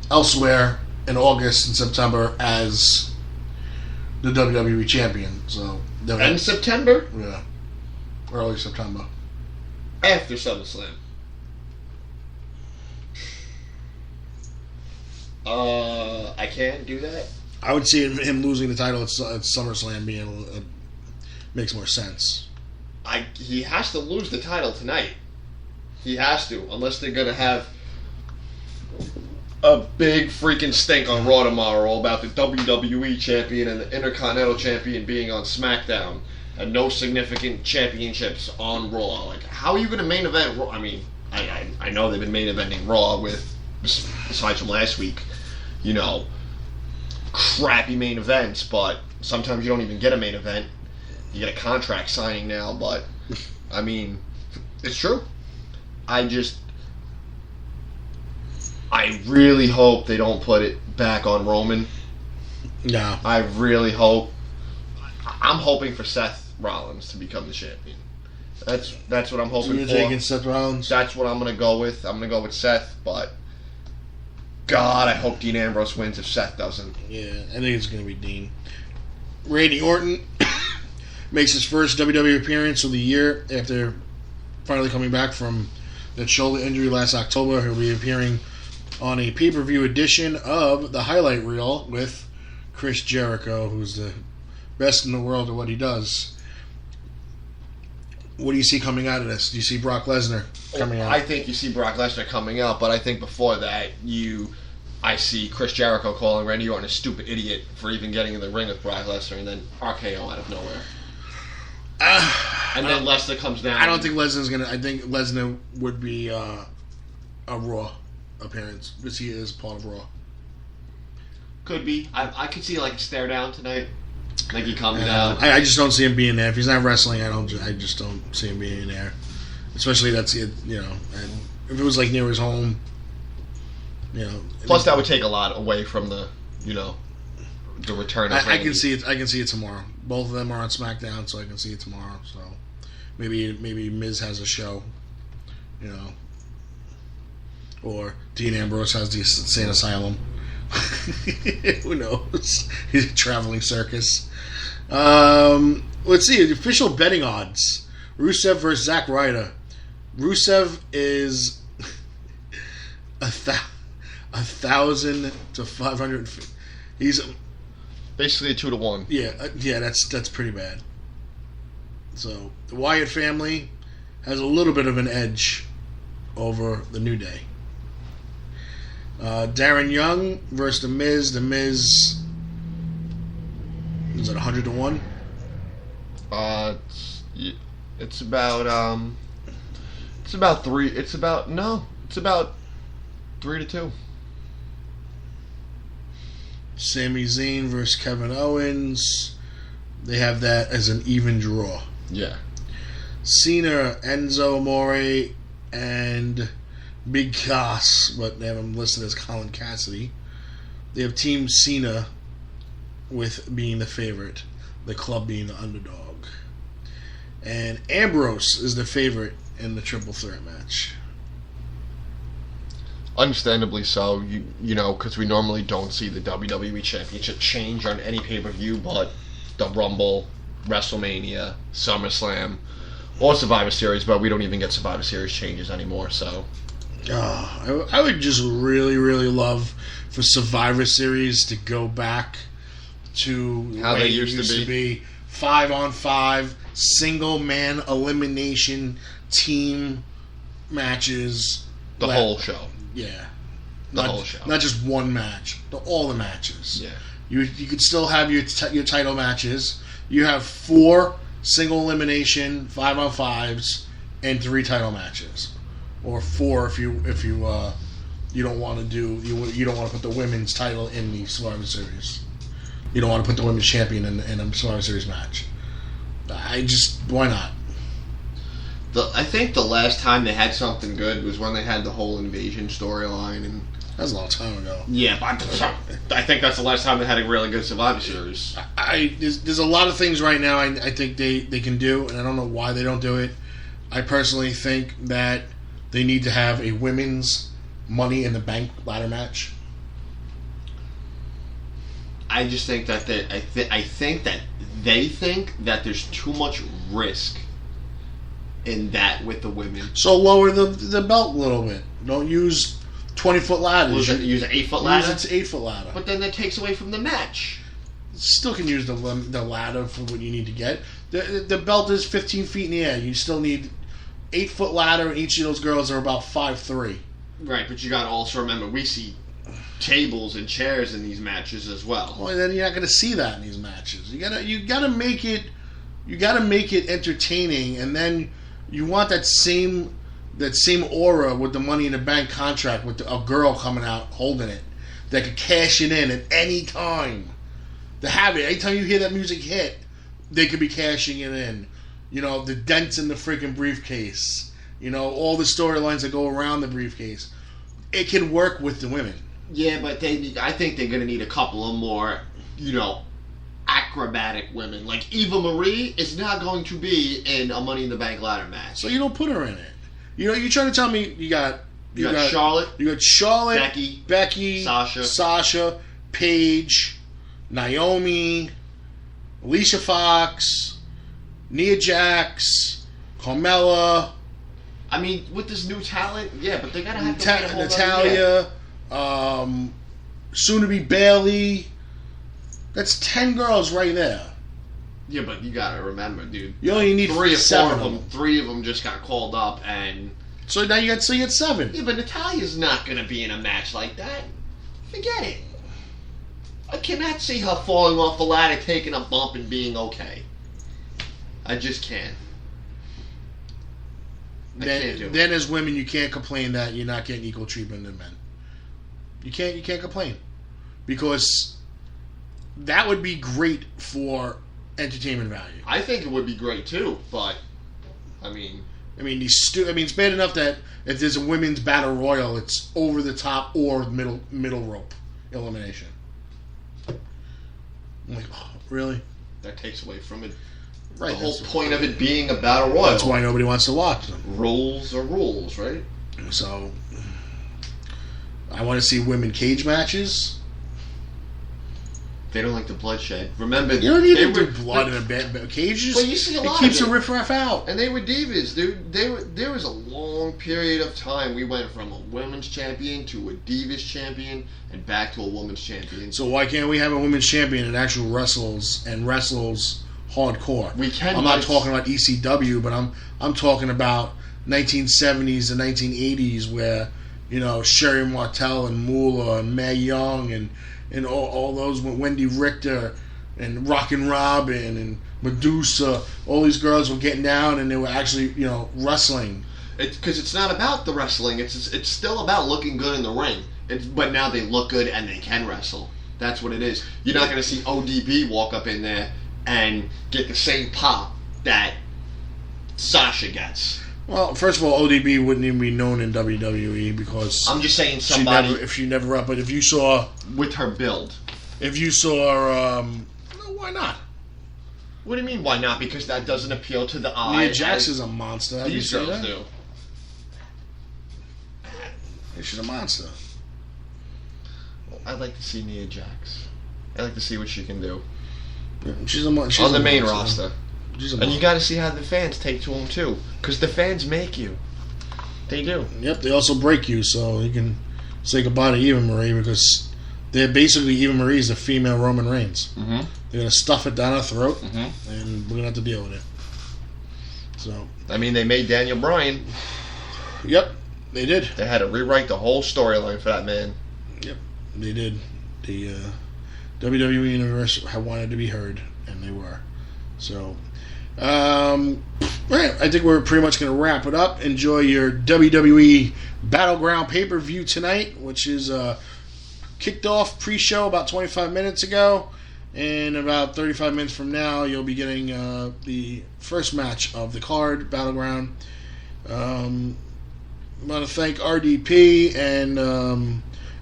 elsewhere in August and September as the WWE champion. So in September? Yeah. Early September. After SummerSlam. I can't do that. I would see him losing the title at SummerSlam makes more sense. He has to lose the title tonight. He has to, unless they're going to have a big freaking stink on Raw tomorrow about the WWE champion and the Intercontinental champion being on SmackDown and no significant championships on Raw. Like, how are you going to main event Raw? I mean, I know they've been main eventing Raw with, besides from last week, crappy main events, but sometimes you don't even get a main event. You get a contract signing now, but, I mean, it's true. I really hope they don't put it back on Roman. No. I really hope. I'm hoping for Seth Rollins to become the champion. That's what I'm hoping for. You're taking Seth Rollins? That's what I'm going to go with. I'm going to go with Seth, but God, I hope Dean Ambrose wins if Seth doesn't. Yeah, I think it's going to be Dean. Randy Orton makes his first WWE appearance of the year after finally coming back from that shoulder injury last October. He'll be appearing on a pay-per-view edition of the highlight reel with Chris Jericho, who's the best in the world at what he does. What do you see coming out of this? Do you see Brock Lesnar coming out? I think you see Brock Lesnar coming out, but I think before that, I see Chris Jericho calling Randy Orton a stupid idiot for even getting in the ring with Brock Lesnar, and then RKO out of nowhere. And then Lesnar comes down. I don't think Lesnar's gonna. I think Lesnar would be a Raw appearance because he is part of Raw. Could be. I could see like a stare down tonight. Like he comes down. I just don't see him being there. If he's not wrestling, I just don't see him being there. Especially that's it. And if it was like near his home, Plus, that would take a lot away from the the return of I can see it. I can see it tomorrow. Both of them are on SmackDown, so I can see it tomorrow. So maybe Miz has a show, or Dean Ambrose has the Insane Asylum. Who knows? He's a traveling circus. Let's see the official betting odds: Rusev versus Zack Ryder. Rusev is 1,000 to 500. He's basically a 2-1. Yeah, that's pretty bad. So the Wyatt family has a little bit of an edge over the New Day. Darren Young versus The Miz. The Miz is at 100 to 1. It's about It's about 3. It's about 3 to 2. Sami Zayn versus Kevin Owens. They have that as an even draw. Yeah. Cena, Enzo Amore, and Big Cass, but they have him listed as Colin Cassidy. They have Team Cena with being the favorite, the club being the underdog. And Ambrose is the favorite in the triple threat match. Understandably so, because we normally don't see the WWE Championship change on any pay-per-view, but the Rumble, WrestleMania, SummerSlam, or Survivor Series, but we don't even get Survivor Series changes anymore, so... I would just really, really love for Survivor Series to go back to how they used to be 5-on-5, single-man elimination team matches. The whole show. Yeah. The whole show. Not just one match. All the matches. Yeah. You could still have your title matches. You have 4 single elimination 5-on-5s and 3 title matches, or 4 if you don't want to do you don't want to put the women's title in the Survivor Series. You don't want to put the women's champion in a Survivor Series match. Why not? I think the last time they had something good was when they had the whole invasion storyline, and that was a long time ago. Yeah, but I think that's the last time they had a really good Survivor Series. There's a lot of things right now I think they can do, and I don't know why they don't do it. I personally think that they need to have a women's Money in the Bank ladder match. I just think that I think that they think that there's too much risk in that with the women. So lower the belt a little bit. Don't use 20-foot ladders. Use an 8-foot ladder? Use an 8-foot ladder. But then that takes away from the match. Still can use the ladder for what you need to get. The belt is 15 feet in the air. You still need 8-foot ladder, and each of those girls are about 5'3". Right, but you got to also remember, we see tables and chairs in these matches as well. Well, then you're not going to see that in these matches. You gotta make it entertaining, and then you want that same aura with the Money in the Bank contract with a girl coming out holding it that could cash it in at any time. To have it, anytime you hear that music hit, they could be cashing it in. You know, the dents in the freaking briefcase. You know, all the storylines that go around the briefcase. It can work with the women. Yeah, but I think they're going to need a couple of more, acrobatic women. Like Eva Marie is not going to be in a Money in the Bank ladder match. So you don't put her in it. You know, you're trying to tell me you got Charlotte. You got Charlotte, Becky, Sasha, Paige, Naomi, Alicia Fox, Nia Jax, Carmella. I mean, with this new talent, yeah, but they gotta have to wait a whole Natalia, soon to be Bailey. That's 10 girls right there. Yeah, but you gotta remember, dude. You only need 3 or 4 of them. 3 of them just got called up, and so now you got 7. Yeah, but Natalia's not gonna be in a match like that. Forget it. I cannot see her falling off the ladder, taking a bump, and being okay. I just can't. Then as women, you can't complain that you're not getting equal treatment than men. You can't complain, because that would be great for entertainment value. I think it would be great too, but I mean, it's bad enough that if there's a women's battle royal, it's over the top or middle rope elimination. I'm like, oh, really? That takes away from it. Right, the whole point of it being a battle royal. That's why nobody wants to watch them. Rules are rules, right? So, I want to see women cage matches. They don't like the bloodshed. Remember, you don't need to do blood in a bed. Cages. Well, you see a lot. It keeps the riffraff out. And they were divas, dude. There was a long period of time we went from a women's champion to a divas champion and back to a women's champion. So why can't we have a women's champion that actually wrestles hardcore? We can. I'm not talking about ECW, but I'm talking about 1970s and 1980s where, Sherry Martel and Moolah and Mae Young and all those, Wendy Richter and Rockin' Robin and Medusa, all these girls were getting down and they were actually, wrestling. Because it's not about the wrestling. It's still about looking good in the ring. But now they look good and they can wrestle. That's what it is. You're not going to see ODB walk up in there and get the same pop that Sasha gets. Well, first of all, ODB wouldn't even be known in WWE because I'm just saying somebody. But if you saw with her build, why not? What do you mean? Why not? Because that doesn't appeal to the eye. Nia Jax is a monster. These girls do. She's a monster. I'd like to see Nia Jax. I'd like to see what she can do. She's a monster on the main roster. And you got to see how the fans take to them too, because the fans make you. They do. Yep, they also break you, so you can say goodbye to Eva Marie because they're basically Eva Marie's the female Roman Reigns. Mm-hmm. They're gonna stuff it down our throat, mm-hmm. and we're gonna have to deal with it. So, they made Daniel Bryan. Yep, they did. They had to rewrite the whole storyline for that man. Yep, they did. The WWE Universe wanted to be heard, and they were. So. Right, I think we're pretty much going to wrap it up. Enjoy your WWE Battleground pay-per-view tonight, which is kicked off pre-show about 25 minutes ago. And about 35 minutes from now, you'll be getting the first match of the card, Battleground. I want to thank RDP and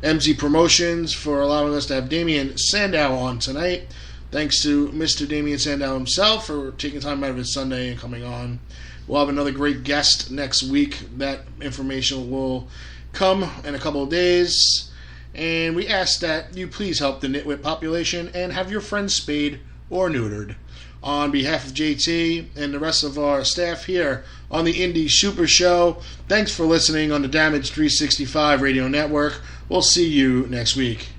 MZ Promotions for allowing us to have Damien Sandow on tonight. Thanks to Mr. Damien Sandow himself for taking time out of his Sunday and coming on. We'll have another great guest next week. That information will come in a couple of days. And we ask that you please help the nitwit population and have your friends spayed or neutered. On behalf of JT and the rest of our staff here on the Indie Super Show, thanks for listening on the Damage 365 Radio Network. We'll see you next week.